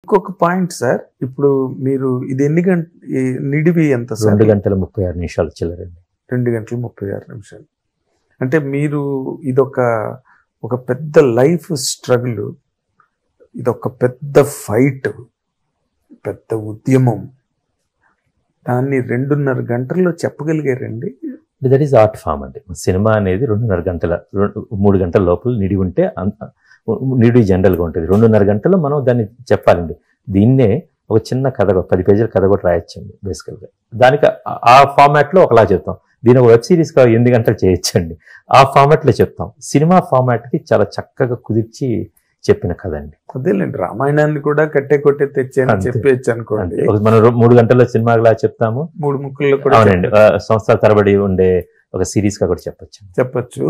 ఇంకొక point sir, ఇప్పుడు మీరు ఇది ఎన్ని నిడివి ఎంత సార్? 2 గంటల 36 నిమిషాలు చిల్లరండి. 2 గంటల 36 నిమిషాలు. అంటే మీరు ఇదొక పెద్ద లైఫ్ స్ట్రగుల్, ఇదొక పెద్ద ఫైట్, పెద్ద ఉద్యమం, దాన్ని 2.5 గంటల్లో చెప్పగలిగారండి. దట్ ఈస్ ఆర్ట్ ఫామ్ అండి. సినిమా అనేది 2.5 గంటల 3 గంటల లోపల నిడివి ఉంటే నిడివి జనరల్గా ఉంటుంది. 2.5 గంటల్లో మనం దాన్ని చెప్పాలండి. దీన్నే ఒక చిన్న కథ, 10 పేజీల కథ కూడా రాయొచ్చండి బేసికల్గా. దానికి ఆ ఫార్మాట్లో ఒకలా చెప్తాం. దీని ఒక వెబ్ సిరీస్గా 8 గంటలు చేయొచ్చండి. ఆ ఫార్మాట్లో చెప్తాం. సినిమా ఫార్మాట్కి చాలా చక్కగా కుదిర్చి చెప్పిన కథ అండి. అదేలేండి, రామాయణాన్ని కూడా కొట్టే తెచ్చాను చెప్పేయచ్చు అనుకోండి. మనం 3 గంటల్లో సినిమాలా చెప్తాము, 3 ముక్కల్లో కూడా. అవునండి, సంవత్సరాల తరబడి ఉండే ఒక సిరీస్ గా కూడా చెప్పచ్చు.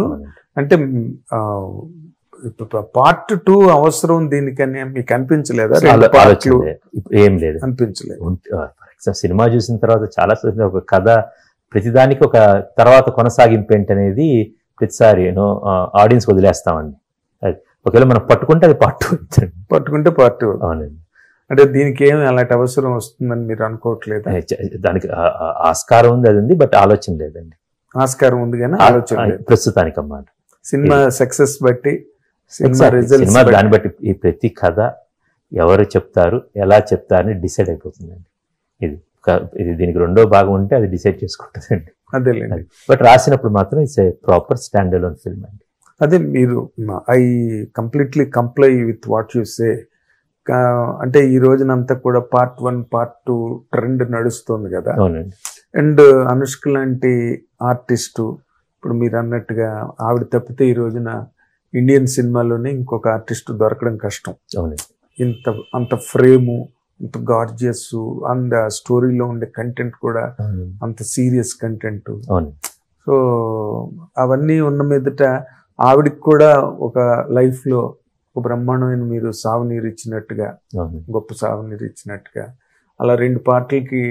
అంటే పార్ట్ 2 అవసరం దీనికని మీకు అనిపించలేదా? ఏం లేదు, అనిపించలేదు. సినిమా చూసిన తర్వాత చాలా ఒక కథ ప్రతిదానికి ఒక తర్వాత కొనసాగింపు ఏంటనేది ప్రతిసారి ఆడియన్స్ వదిలేస్తామండి. ఒకవేళ మనం పట్టుకుంటే అది పార్ట్ 2, పట్టుకుంటే పార్ట్ 2. అవునండి. అంటే దీనికి ఏమి అలాంటి అవసరం వస్తుందని మీరు అనుకోవట్లేదు? దానికి ఆస్కారం ఉంది, అది ఉంది, బట్ ఆలోచన లేదండి. ఆస్కారం ఉంది కానీ ఆలోచన లేదు ప్రస్తుతానికి అన్నమాట. సినిమా సక్సెస్ బట్టి, సినిమా దాన్ని బట్టి ఈ ప్రతి కథ ఎవరు చెప్తారు, ఎలా చెప్తారని డిసైడ్ అయిపోతుందండి. ఇది దీనికి 2వ భాగం ఉంటే అది డిసైడ్ చేసుకుంటుందండి. అదేలేండి. బట్ రాసినప్పుడు మాత్రం it's a proper stand alone film అండి. అదే మీరు I completely comply with what you say. అంటే ఈ రోజునంతా కూడా పార్ట్ 1, పార్ట్ 2 ట్రెండ్ నడుస్తుంది కదా. అవునండి. అండ్ అనుష్క లాంటి ఆర్టిస్టు, ఇప్పుడు మీరు అన్నట్టుగా ఆవిడ తప్పితే ఈ రోజున ఇండియన్ సినిమాలోనే ఇంకొక ఆర్టిస్ట్ దొరకడం కష్టం. అంత ఫ్రేము, అంత గార్జియస్, అండ్ స్టోరీలో ఉండే కంటెంట్ కూడా అంత సీరియస్ కంటెంట్. సో అవన్నీ ఉన్న మీదట ఆవిడికి కూడా ఒక లైఫ్లో ఒక బ్రహ్మాండమైన మీరు సాగునీరు ఇచ్చినట్టుగా, గొప్ప సాగునీరు ఇచ్చినట్టుగా, అలా 2 పార్ట్లకి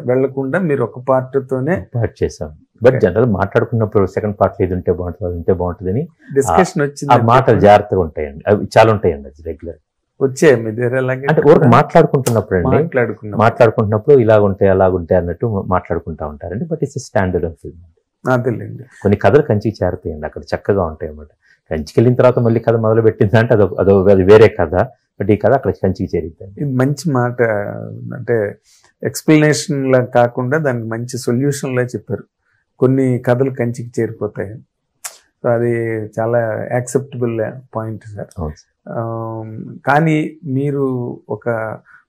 వెళ్లకుండా మీరు ఒక పార్ట్తోనే పార్ట్ చేశాం. బట్ జనరల్ మాట్లాడుకున్నప్పుడు సెకండ్ పార్ట్ ఇది ఉంటే బాగుంటుంది, అది ఉంటే బాగుంటుందని డిస్కషన్ వచ్చింది. ఆ మాటలు జాగ్రత్తగా ఉంటాయండి, అవి చాలా ఉంటాయండి. అది రెగ్యులర్ వచ్చాయి మీ దగ్గర? అంటే మాట్లాడుకుంటున్నప్పుడు ఇలాగుంటాయి అలాగుంటాయి అన్నట్టు మాట్లాడుకుంటా ఉంటారండి. But it's stand alone film. అదేలేండి. కొన్ని కథలు కంచికి చేరుతాయండి, అక్కడ చక్కగా ఉంటాయి అన్నమాట. కంచికి వెళ్ళిన తర్వాత మళ్ళీ కథ మొదలు పెట్టిందంటే అది వేరే కథ, బట్ ఈ కథ అక్కడ కంచికి చేరుతుంది. ఇది మంచి మాట. అంటే ఎక్స్ప్లెనేషన్ లా కాకుండా దానికి మంచి సొల్యూషన్ లా చెప్పారు. కొన్ని కథలు కంచికి చేరిపోతాయి. సో అది చాలా యాక్సెప్టబుల్ పాయింట్ సార్. కానీ మీరు ఒక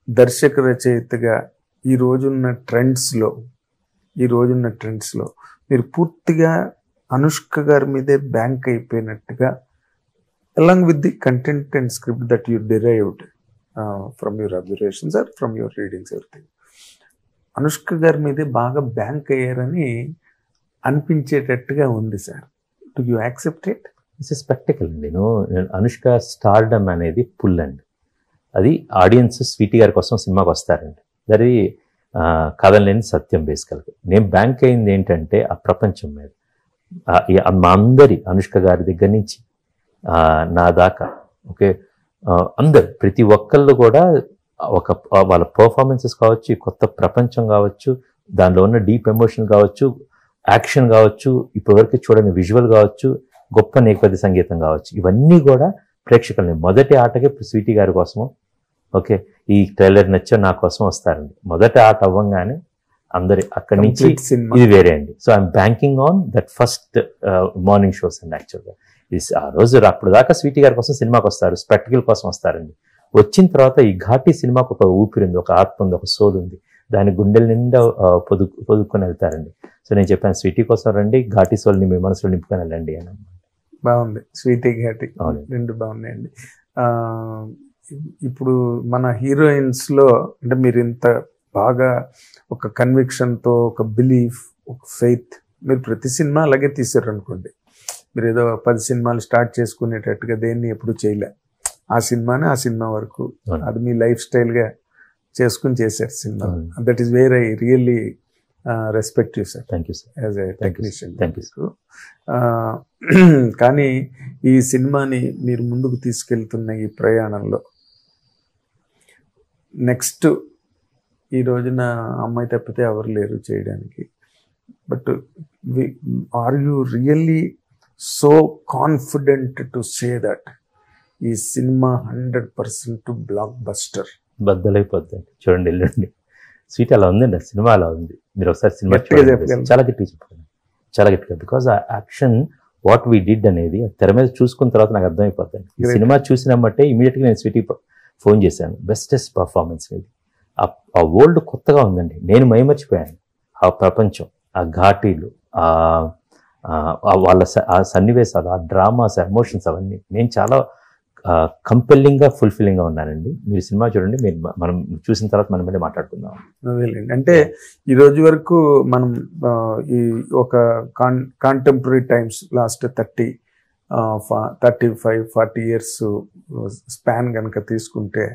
దర్శక రచయితగా ఈ రోజున్న ట్రెండ్స్లో మీరు పూర్తిగా అనుష్క గారి మీదే bank అయిపోయినట్టుగా, along with the content and script that you derived from your observations or from your readings, everything, Anushka గారి మీదే బాగా బ్యాంక్ అయ్యారని అనిపించేటట్టుగా ఉంది sir. Do you accept it? It's a spectacle అండి. అనుష్క స్టార్డమ్ అనేది పుల్ అండి. అది ఆడియన్స్ స్వీటీ గారి కోసం సినిమాకి వస్తారండి. అది కథలేని సత్యం. బేసికల్గా నేను బ్యాంక్ అయింది ఏంటంటే ఆ ప్రపంచం మీద. మా అందరి అనుష్క గారి దగ్గర నుంచి నా దాకా ఓకే అందరు ప్రతి ఒక్కళ్ళు కూడా వాళ్ళ పర్ఫార్మెన్సెస్ కావచ్చు, కొత్త ప్రపంచం కావచ్చు, దానిలో ఉన్న డీప్ ఎమోషన్ కావచ్చు, యాక్షన్ కావచ్చు, ఇప్పటివరకు చూడని విజువల్ కావచ్చు, గొప్ప నేపథ్య సంగీతం కావచ్చు, ఇవన్నీ కూడా ప్రేక్షకులని మొదటి ఆటకే స్వీటీ గారి కోసము ఓకే ఈ ట్రైలర్ నచ్చో నా కోసం వస్తారండి. మొదటి ఆట అవ్వంగానే అందరి అక్కడి నుంచి ఇది వేరే అండి. So I'm banking on that first morning shows అండి. యాక్చువల్గా ఆ రోజు అప్పుడు దాకా స్వీటీ గారి కోసం సినిమాకి వస్తారు, స్పెక్టికల్ కోసం వస్తారండి. వచ్చిన తర్వాత ఈ ఘాటీ సినిమాకు ఒక ఊపిరి ఉంది, ఒక ఆత్మ ఉంది, ఒక సోల్ ఉంది. దాని గుండెల నిండా పొదుక్కొని వెళ్తారండి. సో నేను చెప్పాను స్వీటీ కోసం రండి, ఘాటీ సోల్ని మీ మనసులో నింపుకొని వెళ్ళండి అని. బాగుంది. స్వీటీ ఘాటీ రెండు బాగున్నాయండి. ఇప్పుడు మన హీరోయిన్స్లో అంటే మీరు ఇంత బాగా ఒక కన్విక్షన్తో, ఒక బిలీఫ్, ఒక ఫెయిత్, మీరు ప్రతి సినిమా అలాగే తీసారు అనుకోండి. మీరు ఏదో 10 సినిమాలు స్టార్ట్ చేసుకునేటట్టుగా దేన్ని ఎప్పుడు చేయలే. ఆ సినిమానే ఆ సినిమా వరకు అది మీ లైఫ్ స్టైల్గా చేసుకుని చేశారు cinema. That is where I really respect you sir. Thank you sir. As a technician. Thank you. కానీ ఈ సినిమాని మీరు ముందుకు తీసుకెళ్తున్న ఈ ప్రయాణంలో నెక్స్ట్ ఈ రోజున అమ్మాయి తప్పితే ఎవరు లేరు చేయడానికి. But are you really so confident to say that ఈ సినిమా 100% బ్లాక్ బస్టర్? బద్దలైపోద్దండి. చూడండి, వెళ్ళండి. స్వీట్ అలా ఉందండి, ఆ సినిమా అలా ఉంది. మీరు ఒకసారి సినిమా గట్టిగా చెప్పగలరా? చాలా గట్టిగా చెప్పండి, చాలా గట్టిగా. బికాజ్ ఆ యాక్షన్ వాట్ వీ డిడ్ అనేది తెర మీద చూసుకున్న తర్వాత నాకు అర్థమైపోతుంది. ఈ సినిమా చూసినమ్మంటే ఇమీడియట్గా నేను స్వీటీకి ఫోన్ చేశాను. బెస్టెస్ట్ పర్ఫార్మెన్స్ ఇది. ఆ వరల్డ్ కొత్తగా ఉందండి. నేను మైమర్చిపోయాను. ఆ ప్రపంచం, ఆ ఘాటీలు, వాళ్ళ ఆ సన్నివేశాలు, ఆ డ్రామాస్, ఎమోషన్స్, అవన్నీ నేను చాలా కంపెల్లింగ్గా, ఫుల్ఫిల్లింగ్గా ఉన్నానండి. మీరు సినిమా చూడండి, మీరు మనం చూసిన తర్వాత మనం మళ్ళీ మాట్లాడుకుందాం. అంటే ఈ రోజు వరకు మనం ఈ ఒక contemporary times last 35-40 years span కనుక తీసుకుంటే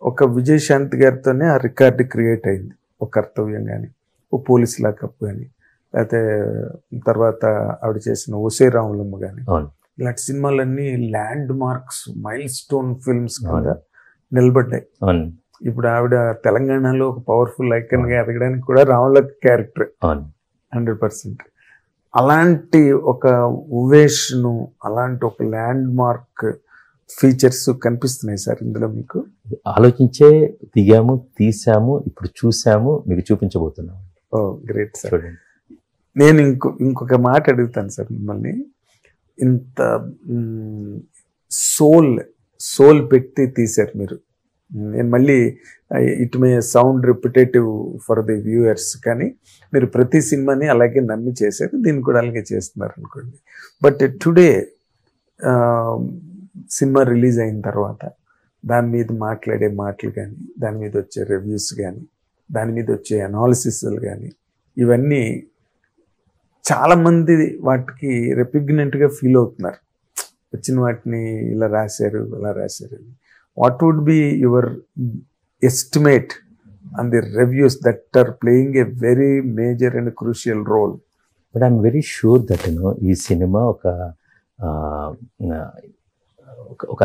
ఒక విజయశాంతి గారితోనే ఆ రికార్డు క్రియేట్ అయింది. ఒక కర్తవ్యం కానీ, ఓ పోలీస్ లాకప్ కానీ, లేకపోతే తర్వాత ఆవిడ చేసిన ఒసే రాములమ్మ కానీ, ఇలాంటి సినిమాలన్నీ land marks, mile stone films కింద నిలబడ్డాయి. ఇప్పుడు ఆవిడ తెలంగాణలో ఒక పవర్ఫుల్ ఐకన్ గా ఎదగడానికి కూడా రాములక్క క్యారెక్టర్ 100%. అలాంటి ఒక ఉవేష్ను, అలాంటి ఒక ల్యాండ్ మార్క్ ఫీచర్స్ కనిపిస్తున్నాయి సార్ ఇందులో మీకు? ఆలోచించే దిగాము, తీసాము, ఇప్పుడు చూసాము, మీకు చూపించబోతున్నాము. ఓ గ్రేట్ సార్. నేను ఇంకొక మాట అడుగుతాను సార్ మిమ్మల్ని. ఇంత సోల్ పెట్టి తీశారు మీరు. నేను మళ్ళీ it may sound repetitive for the viewers, కానీ మీరు ప్రతి సినిమాని అలాగే నమ్మి చేశారు, దీన్ని కూడా అలాగే చేస్తున్నారు అనుకోండి. బట్ టుడే సినిమా రిలీజ్ అయిన తర్వాత దాని మీద మాట్లాడే మాటలు కానీ, దాని మీద వచ్చే రివ్యూస్ కానీ, దాని మీద వచ్చే అనాలిసిస్లు కానీ, ఇవన్నీ చాలామంది వాటికి రెపిగ్నెంట్గా ఫీల్ అవుతున్నారు. వచ్చిన వాటిని ఇలా రాశారు, అలా రాశారు. What would be your estimate on the reviews that are playing a very major and crucial role? But I'm very sure that ఈ సినిమా ఒక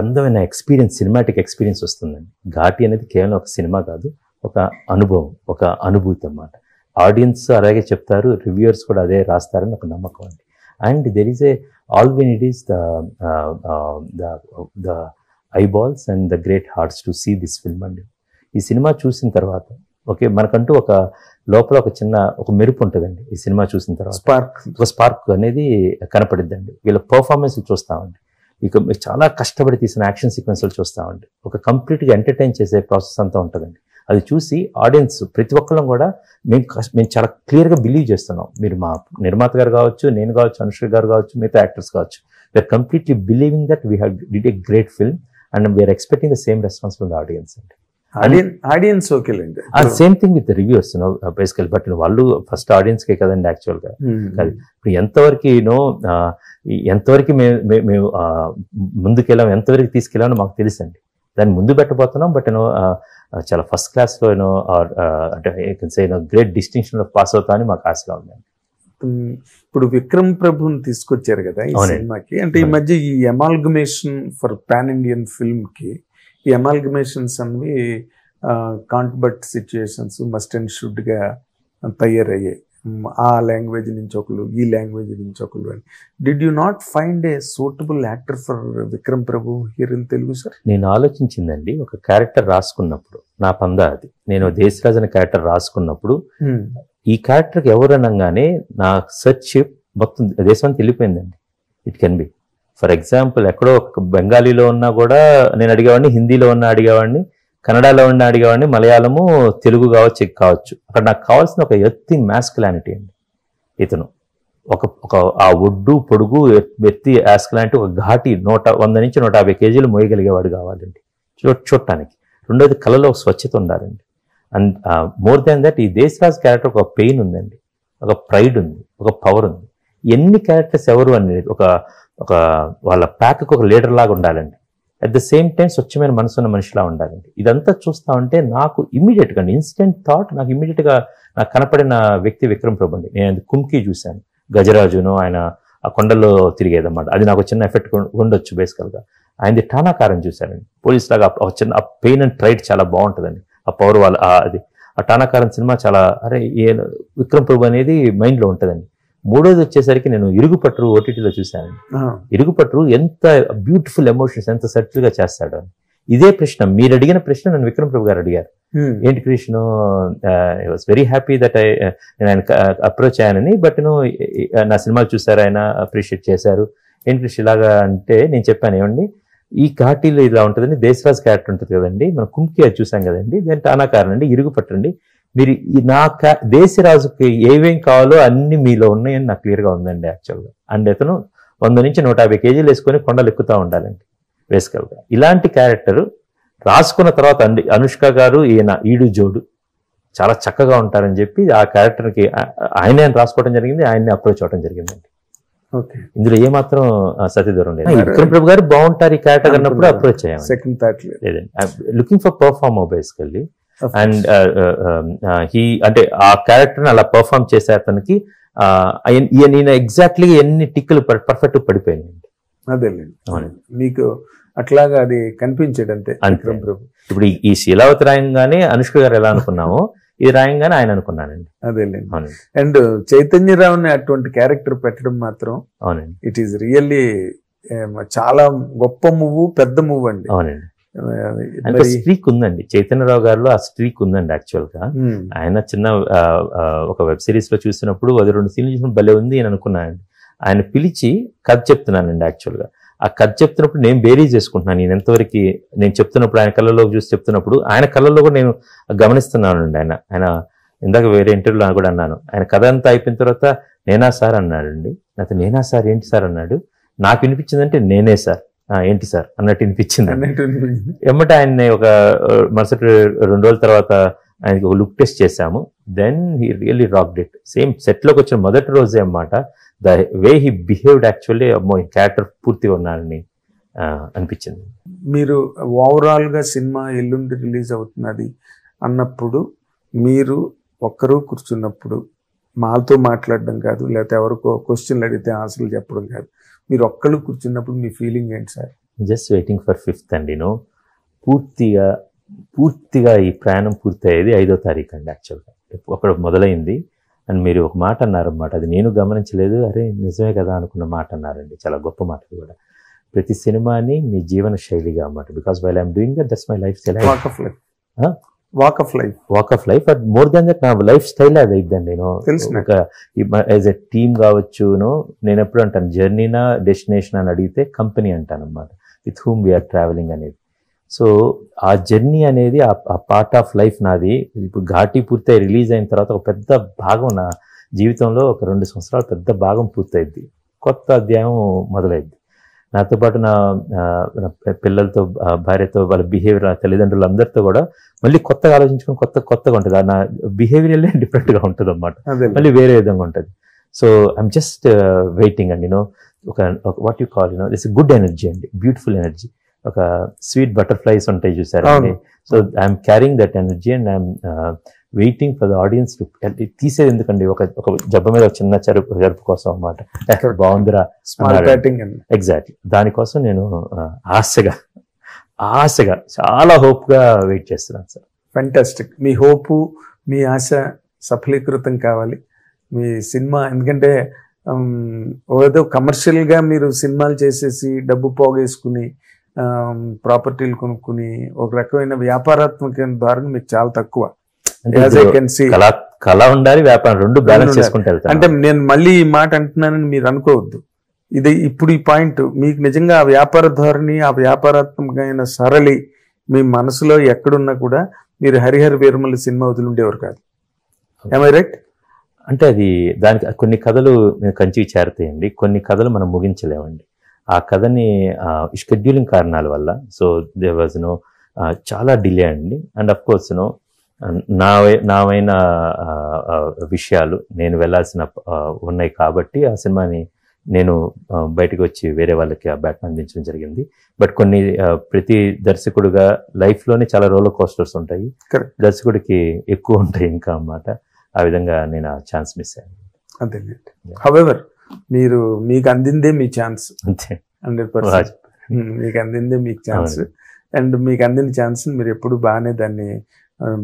అందమైన ఎక్స్పీరియన్స్, సినిమాటిక్ ఎక్స్పీరియన్స్ వస్తుందండి. ఘాటి అనేది కేవలం ఒక సినిమా కాదు, ఒక అనుభవం, ఒక అనుభూతి అన్నమాట. ఆడియన్స్ అలాగే చెప్తారు, రివ్యూయర్స్ కూడా అదే రాస్తారని ఒక నమ్మకం అండి. And there is all we need is the eyeballs and the great hearts to see this film అండి. ఈ సినిమా చూసిన తర్వాత ఓకే, మనకంటూ ఒక లోపల ఒక మెరుపు ఉంటుందండి. ఈ సినిమా చూసిన తర్వాత ఒక స్పార్క్ అనేది కనపడిద్దండి. వీళ్ళ పర్ఫార్మెన్స్ చూస్తామండి, ఇక చాలా కష్టపడి తీసిన యాక్షన్ సీక్వెన్స్లు చూస్తామండి. ఒక కంప్లీట్గా ఎంటర్టైన్ చేసే ప్రాసెస్ అంతా ఉంటుందండి. అది చూసి ఆడియన్స్ ప్రతి ఒక్కళ్ళం కూడా మేము చాలా క్లియర్గా బిలీవ్ చేస్తున్నాం. మీరు మా నిర్మాత గారు కావచ్చు, నేను కావచ్చు, అనుష్క గారు కావచ్చు, మిగతా యాక్టర్స్ కావచ్చు, we're completely believing that we have did a great film and we're expecting the same response from the audience అండి. ఆడియన్స్ ఓకేలేండి. Same thing with reviews basically. But వాళ్ళు ఫస్ట్ ఆడియన్స్కే కదండి యాక్చువల్గా. ఇప్పుడు ఎంతవరకు మేము ముందుకెళ్ళాం, ఎంతవరకు తీసుకెళ్ళామో మాకు తెలుసండి. దాన్ని ముందు పెట్టబోతున్నాం. బట్ చాలా ఫస్ట్ క్లాస్లో అంటే గ్రేట్ డిస్టింక్షన్లో పాస్ అవుతా అని మాకు ఆశగా ఉందండి. ఇప్పుడు విక్రమ్ ప్రభుని తీసుకొచ్చారు కదా ఈ సినిమాకి. అంటే ఈ మధ్య ఈ amalgamation for pan Indian film కి ఈ అమాల్గమేషన్స్ అవి can't but situations must and should గా తయారయ్యాయి. ఆ లాంగ్వేజ్ నుంచి ఒకరు, ఈ లాంగ్వేజ్ నుంచి ఒకరు అని. Did you not find a suitable actor for Vikram Prabhu here in Telugu sir? నేను ఆలోచించిందండి, ఒక క్యారెక్టర్ రాసుకున్నప్పుడు నా పందా అది. నేను దేశరాజ్ అనే క్యారెక్టర్ రాసుకున్నప్పుడు ఈ క్యారెక్టర్కి ఎవరు అనగానే నా సెర్చ్ మొత్తం దేశం వెళ్ళిపోయిందండి. It can be for example ఎక్కడో ఒక బెంగాలీలో ఉన్నా కూడా నేను అడిగేవాడిని, హిందీలో ఉన్నా అడిగేవాడిని, కన్నడలో ఉన్న అడిగేవాడిని, మలయాళము, తెలుగు కావచ్చు, కావచ్చు. అక్కడ నాకు కావాల్సిన ఒక ఎత్తి మ్యాస్కులానిటీ అండి. ఇతను ఒక ఆ ఒడ్డు పొడుగు ఎత్తి యాస్కులానిటీ, ఒక ఘాటి 100 నుంచి 150 కేజీలు మోయగలిగేవాడు కావాలండి చూడటానికి. రెండోది కళలో స్వచ్ఛత ఉండాలండి. అండ్ మోర్ దాన్ దట్ ఈ దేశరాజ్ క్యారెక్టర్ ఒక పెయిన్ ఉందండి, ఒక ప్రైడ్ ఉంది, ఒక పవర్ ఉంది. ఎన్ని క్యారెక్టర్స్ ఎవరు అనేది ఒక వాళ్ళ ప్యాక్కి ఒక లీడర్ లాగా ఉండాలండి. అట్ ద సేమ్ టైం స్వచ్ఛమైన మనసున్న మనిషిలా ఉండాలండి. ఇదంతా చూస్తా ఉంటే నాకు ఇమ్మీడియట్గా ఇన్స్టెంట్ థాట్, నాకు ఇమ్మీడియట్గా నాకు కనపడిన వ్యక్తి విక్రమ్ ప్రభు అండి. నేను కుంకి చూశాను, గజరాజును, ఆయన ఆ కొండల్లో తిరిగేదన్నమాట. అది నాకు చిన్న ఎఫెక్ట్ ఉండొచ్చు బేసికల్గా. ఆయనది టానాకారం చూశానండి, పోలీస్ లాగా చిన్న పెయిన్ అండ్ ప్రైడ్ చాలా బాగుంటుందండి, ఆ పవర్ వాళ్ళ అది ఆ టానాకారం సినిమా చాలా అరే విక్రమ్ ప్రభు అనేది మైండ్లో ఉంటుందండి. మూడోది వచ్చేసరికి నేను ఇరుగుపట్టు ఓటీటీలో చూశానండి. ఇరుగుపట్టు ఎంత బ్యూటిఫుల్ ఎమోషన్స్ ఎంత సటిల్గా చేస్తాడు అని. ఇదే ప్రశ్న మీరు అడిగిన ప్రశ్న నన్ను విక్రమ్ ప్రభు గారు అడిగారు, ఏంటి Krishna I was very happy that నేను ఆయన అప్రోచ్ అయ్యానని, బట్ నా సినిమాలు చూసారు, ఆయన అప్రిషియేట్ చేశారు, ఏంటి కృష్ణ ఇలాగా అంటే నేను చెప్పాను, ఏమండి ఈ ఘాటీలో ఇలా ఉంటుందండి, దేశరాజ్ క్యారెక్టర్ ఉంటుంది కదండి, మనం కుంకి అది చూసాం కదండి, దాని టానాకారం అండి, ఇరుగుపట్టండి, మీరు నా దేశరాజుకి ఏమేం కావాలో అన్ని మీలో ఉన్నాయని నాకు క్లియర్గా ఉందండి యాక్చువల్గా. అండ్ అతను 100 నుంచి 150 కేజీలు వేసుకొని కొండలు ఎక్కుతూ ఉండాలండి బేసికల్గా. ఇలాంటి క్యారెక్టర్ రాసుకున్న తర్వాత అనుష్క గారు ఈడు జోడు చాలా చక్కగా ఉంటారని చెప్పి ఆ క్యారెక్టర్కి ఆయనే రాసుకోవడం జరిగింది, ఆయన్ని అప్రోచ్ అవ్వడం జరిగిందండి. ఇందులో ఏమాత్రం సతీదూరం లేదు. విక్రమ్ ప్రభు గారు బాగుంటారు ఈ క్యారెక్టర్ అన్నప్పుడు అప్రోచ్ అయ్యాము. లేదండి, looking for perform basically. And అంటే ఆ క్యారెక్టర్ అలా పర్ఫార్మ్ చేసే అతనికి నేను ఎగ్జాక్ట్లీ ఎన్ని టిక్కులు పర్ఫెక్ట్ పడిపోయాయండి. అదేలేండి, మీకు అట్లాగా అది కనిపించాడు అంతే. ఇప్పుడు ఈ శీలావతి రాయంగానే అనుష్క గారు ఎలా అనుకున్నామో ఇది రాయంగానే ఆయన అనుకున్నానండి. అదేలేండి. అండ్ చైతన్యరావుని అటువంటి క్యారెక్టర్ పెట్టడం మాత్రం అవునండి, ఇట్ ఈస్ రియల్లీ చాలా గొప్ప మూవ్, పెద్ద మూవ్ అండి. అవునండి, అంటే స్ట్రీక్ ఉందండి చైతన్యరావు గారిలో, ఆ స్ట్రీక్ ఉందండి యాక్చువల్ గా. ఆయన చిన్న ఒక వెబ్ సిరీస్ లో చూసినప్పుడు అది 2 సీన్లు చూసిన భలే ఉంది అని అనుకున్నానండి. ఆయన పిలిచి కథ చెప్తున్నానండి యాక్చువల్ గా. ఆ కథ చెప్తున్నప్పుడు నేను బేరీజ్ చేసుకుంటున్నాను, నేను ఎంతవరకు నేను చెప్తున్నప్పుడు ఆయన కళ్ళలోకి చూసి చెప్తున్నప్పుడు ఆయన కళ్ళలో కూడా నేను గమనిస్తున్నానండి. ఆయన ఇందాక వేరే ఇంటర్వ్యూలో కూడా అన్నాను, ఆయన కథ అంతా అయిపోయిన తర్వాత నేనా సార్ అన్నాడండి. అయితే నేనా సార్ ఏంటి సార్ అన్నాడు. నాకు వినిపించిందంటే నేనే సార్, ఏంటి సార్ అన్నట్టు వినిపించింది. ఎమ్మట ఆయన్ని ఒక మరుసటి 2 రోజుల తర్వాత ఆయనకి ఒక లుక్ టెస్ట్ చేశాము. Then he really rocked it. Same సెట్లోకి వచ్చిన మొదటి రోజే అన్నమాట, the way he behaved actually character పూర్తిగా ఉన్నారని అనిపించింది. మీరు ఓవరాల్ గా సినిమా ఎల్లుండి రిలీజ్ అవుతున్నది అన్నప్పుడు మీరు ఒక్కరూ కూర్చున్నప్పుడు మాతో మాట్లాడడం కాదు, లేకపోతే ఎవరికో క్వశ్చన్లు అడిగితే ఆన్సర్లు చెప్పడం కాదు, మీరు ఒక్కళ్ళు కూర్చున్నప్పుడు మీ ఫీలింగ్ ఏంటి sir? Just waiting for 5th అండి. పూర్తిగా ఈ ప్రయాణం పూర్తి అయ్యేది 5వ తారీఖు అండి యాక్చువల్గా. అక్కడ మొదలైంది అండ్ మీరు ఒక మాట అన్నారన్నమాట, అది నేను గమనించలేదు, అరే నిజమే కదా అనుకున్న మాట అన్నారండి. చాలా గొప్ప మాట కూడా. ప్రతి సినిమాని మీ జీవన శైలిగా అన్నమాట, because while I'm doing that, that's my life style. Walk of life but more than that నా లైఫ్ స్టైల్ అది అయిద్దండి. నేను ఒక యాజ్ ఎ టీమ్ కావచ్చు, నేను ఎప్పుడు అంటాను జర్నీనా డెస్టినేషన్ అని అడిగితే కంపెనీ అంటాను అన్నమాట, విత్ హూమ్ వీఆర్ ట్రావెలింగ్ అనేది. సో ఆ జర్నీ అనేది ఆ పార్ట్ ఆఫ్ లైఫ్ నాది. ఇప్పుడు ఘాటీ పూర్తయి రిలీజ్ అయిన తర్వాత ఒక పెద్ద భాగం నా జీవితంలో ఒక 2 సంవత్సరాలు పెద్ద భాగం పూర్తయింది, కొత్త అధ్యాయం మొదలైంది. నాతో పాటు నా పిల్లలతో, భార్యతో, వాళ్ళ బిహేవియర్, తల్లిదండ్రులు అందరితో కూడా మళ్ళీ కొత్తగా ఆలోచించుకుని కొత్తగా ఉంటుంది. నా బిహేవియర్లే డిఫరెంట్గా ఉంటుంది అన్నమాట, మళ్ళీ వేరే విధంగా ఉంటుంది. సో ఐఎమ్ జస్ట్ వెయిటింగ్ అండి. ఒక what you call it's good energy అండి, బ్యూటిఫుల్ ఎనర్జీ. ఒక స్వీట్ బటర్ఫ్లైస్ ఉంటాయి చూసారండి. So I'm carrying that energy and I'm waiting for the audience to తీసేది. ఎందుకండి ఒక జబ్బ మీద ఒక చిన్న జరుపు కోసం అన్నమాట, బాగుందిరా ఎగ్జాక్ట్లీ దానికోసం నేను ఆశగా చాలా హోప్ గా వెయిట్ చేస్తున్నాను సార్. ఫెంటాస్టిక్. మీ హోపు, మీ ఆశ సఫలీకృతం కావాలి మీ సినిమా. ఎందుకంటే ఏదో కమర్షియల్ గా మీరు సినిమాలు చేసేసి డబ్బు పోగేసుకుని ప్రాపర్టీలు కొనుక్కుని ఒక రకమైన వ్యాపారాత్మక ధోరణి మీకు చాలా తక్కువ. కళ ఉండాలి, వ్యాపారం రెండు బ్యాలెన్స్ చేసుకుంటే అంటే నేను మళ్ళీ ఈ మాట అంటున్నానని మీరు అనుకోవద్దు. ఇది ఇప్పుడు ఈ పాయింట్ మీకు నిజంగా ఆ వ్యాపార ధోరణి, ఆ వ్యాపారాత్మకమైన సరళి మీ మనసులో ఎక్కడున్నా కూడా మీరు హరిహర వీరమల్లి సినిమా వదిలిండేవారు కాదు. రైట్? అంటే అది దానికి కొన్ని కథలు కంచికి చేరతాయండి, కొన్ని కథలు మనం ముగించలేమండి. ఆ కథని షెడ్యూలింగ్ కారణాల వల్ల సో దే వాజ్ చాలా డిలే అండి. అండ్ అఫ్ కోర్స్ నావైన విషయాలు నేను వెళ్ళాల్సిన ఉన్నాయి కాబట్టి ఆ సినిమాని నేను బయటకు వచ్చి వేరే వాళ్ళకి ఆ బ్యాట్ని అందించడం జరిగింది. బట్ కొన్ని ప్రతి దర్శకుడుగా లైఫ్లోనే చాలా రోలర్ కోస్టర్స్ ఉంటాయి, దర్శకుడికి ఎక్కువ ఉంటాయి ఇంకా అన్నమాట. ఆ విధంగా నేను ఆ ఛాన్స్ మిస్ అయ్యాను. అదే హవెవర్ మీకు అందిందే మీ ఛాన్స్. అంతే 100%. మీకు అందిందే మీకు ఛాన్స్. అండ్ మీకు అందిన ఛాన్స్ మీరు ఎప్పుడు బాగానే దాన్ని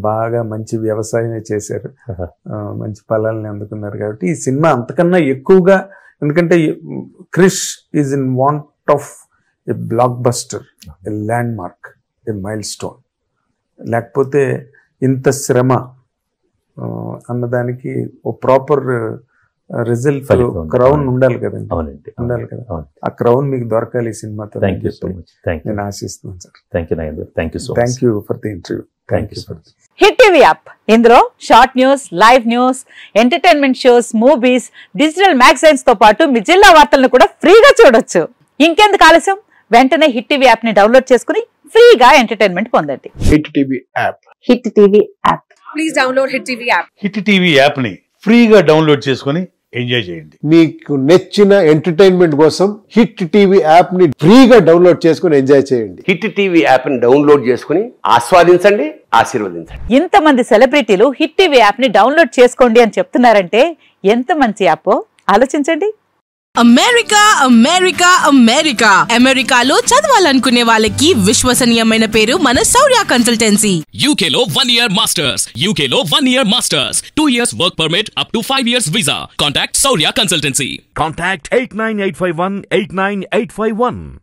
బాగా మంచి వ్యవసాయమే చేశారు, మంచి ఫలాలని అందుకున్నారు. కాబట్టి ఈ సినిమా అంతకన్నా ఎక్కువగా, ఎందుకంటే Krish is in want of a blockbuster, a landmark, a milestone. లేకపోతే ఇంత శ్రమ అన్నదానికి ఓ ప్రాపర్ రిజల్ట్, క్రౌన్ ఉండాలి కదండి. ఉండాలి కదా, ఆ క్రౌన్ మీకు దొరకాలి ఈ సినిమాతో నేను ఆశిస్తున్నాను sir. Thank you for the interview. Hit TV app, ఇందులో short news, live news, entertainment shows, movies, digital magazines తో పాటు మీ జిల్లా వార్తలను కూడా ఫ్రీగా చూడొచ్చు. ఇంకెందుకు ఆలస్యం, వెంటనే హిట్ టీవీ యాప్ ని డౌన్లోడ్ చేసుకుని ఫ్రీగా ఎంటర్టైన్మెంట్ పొందండి. Hit TV app. Hit TV app. Please download hit TV app. Hit TV app ని ఫ్రీగా డౌన్లోడ్ చేసుకుని ఎంజాయ్ చేయండి. మీకు నచ్చిన ఎంటర్టైన్మెంట్ కోసం హిట్ టీవీ యాప్ ని ఫ్రీగా డౌన్లోడ్ చేసుకుని ఎంజాయ్ చేయండి. హిట్ టీవీ యాప్ ని డౌన్లోడ్ చేసుకుని ఆస్వాదించండి, ఆశీర్వదించండి. ఇంతమంది సెలబ్రిటీలు హిట్ టీవీ యాప్ ని డౌన్లోడ్ చేసుకోండి అని చెప్తున్నారంటే ఎంత మంచి యాప్ ఆలోచించండి. అమెరికా అమెరికా అమెరికా అమెరికాలో చదవాలనుకునే వాళ్ళకి విశ్వసనీయమైన పేరు మన శౌర్య కన్సల్టెన్సీ. UK లో 1 year masters, UK లో 1 year masters, 2 years work permit up to 5 years visa. Contact Saurya Consultancy. Contact 89851 89851.